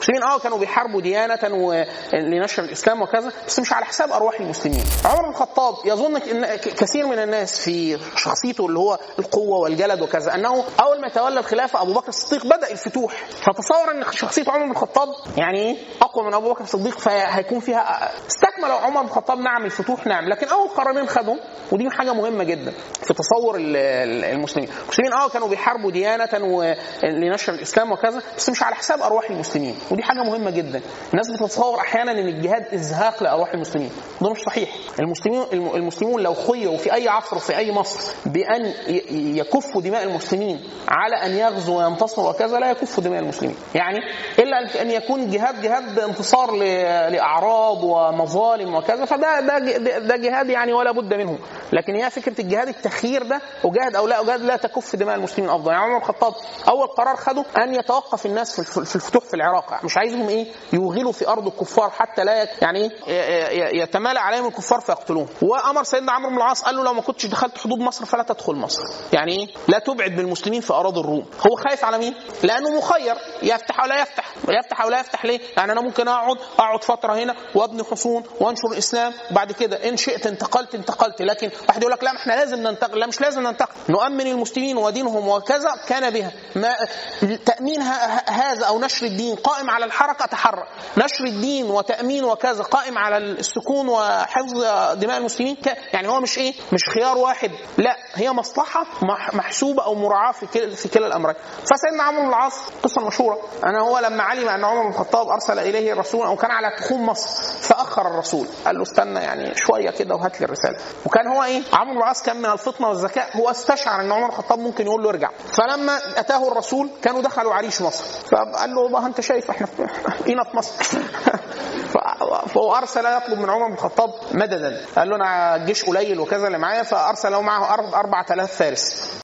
المسلمين كانوا بيحاربوا ديانة ولنشر الإسلام وكذا، بس مش على حساب أرواح المسلمين. عمر بن الخطاب يظن إن كثير من الناس في شخصيته اللي هو القوة والجلد وكذا، أنه أول ما تولى الخلافة أبو بكر الصديق بدأ الفتوح، فتصور أن شخصية عمر بن الخطاب يعني أقوى من أبو بكر الصديق، فهيكون فيها استكمل عمر بن الخطاب نعم الفتوح نعم، لكن أول قرارين خدهم، ودي حاجة مهمة جدا في تصور المسلمين كانوا بيحاربوا ديانة ولنشر الإسلام وكذا، بس مش على حساب أرواح المسلمين، ودي حاجة مهمة جدا. الناس بتتصور أحيانا أن الجهاد إزهاق لأرواح المسلمين، ده مش صحيح. المسلمون لو خيروا في أي عصر في أي مصر بأن يكفوا دماء المسلمين على أن يغزوا وينتصروا وكذا، لا يكفوا دماء المسلمين يعني، إلا أن يكون جهاد انتصار لأعراض ومظالم وكذا، فده جهاد يعني ولا بد منه. لكن هي فكرة الجهاد التخيير ده، وجاهد أو لا أجاهد، لا تكف دماء المسلمين أفضل. يعني عمر بن الخطاب أول قرار خده أن يتوقف الناس في الفتوح في العراق، مش عايزهم يوغلوا في أرض الكفار حتى لا يعني يتمالى عليهم الكفار فيقتلوهم. وأمر سيدنا عمرو بن العاص قال له لو ما كنتش دخلت حدود مصر فلا تدخل مصر، يعني لا تبعد بالمسلمين في أراضي الروم. هو خايف على مين؟ لأنه مخير، يفتح ولا يفتح ليه؟ يعني أنا ممكن أقعد فترة هنا وابني حصون وانشر الإسلام، وبعد كده إن شئت انتقلت، لكن واحد يقول لك لا احنا لازم ننتقل، لا مش لازم ننتقل، نؤمن المسلمين ودينهم وكذا كان بها. ما تأمين هذا أو نشر الدين قائم على الحركة تحرك، نشر الدين وتأمين وكذا قائم على السكون وحفظ دماء المسلمين، يعني هو مش خيار واحد، لا هي مصلحة محسوبة أو مراعاة في كلا الأمرين. فسيدنا عمرو بن العاص قصة مشهورة، هو لما علم أن عمر بن الخطاب أرسل إليه الرسول أو كان على تخوم مصر، فأخر الرسول قال له استنى يعني شوية كده وهات لي الرسالة. وكان هو عمرو بن العاص كان من الفطنة والذكاء، هو استشعر أن عمر بن الخطاب ممكن يقول له ارجع. فلما أتاه الرسول كانوا دخلوا عريش مصر، فقال له والله أنت شايف احنا هنا في مصر فهو أرسل يطلب من عمر بن الخطاب مددا، قال له أنا الجيش قليل وكذا اللي معايا، فأرسل له معه 4000 فارس